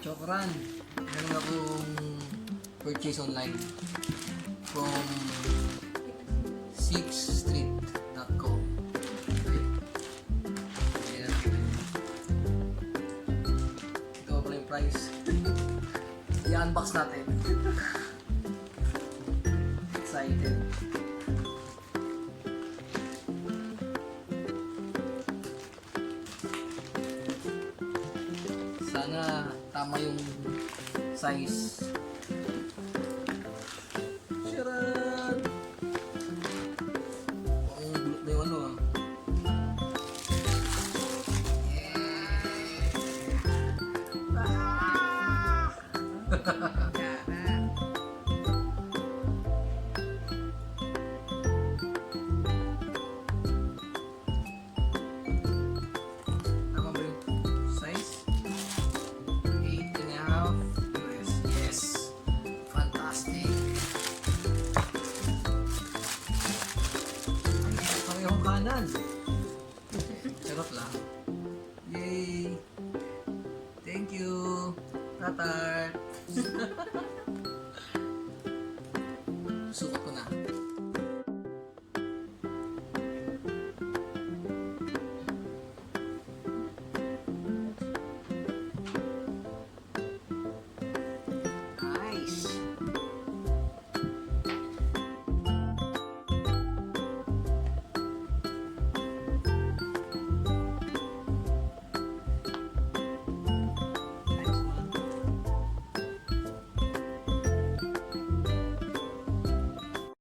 Chokran. Meron akong purchase online from 6street.com. Ayan. Ito pala yung price. I-unbox natin. Excited. Sana tama yung size. Charot! Ang bulok na yung ano ah. Tama ba yung size? 8.5 US. Yes! Fantastic! Ay, parehong kanan. Charot lang. Yay! Thank you! Tatay!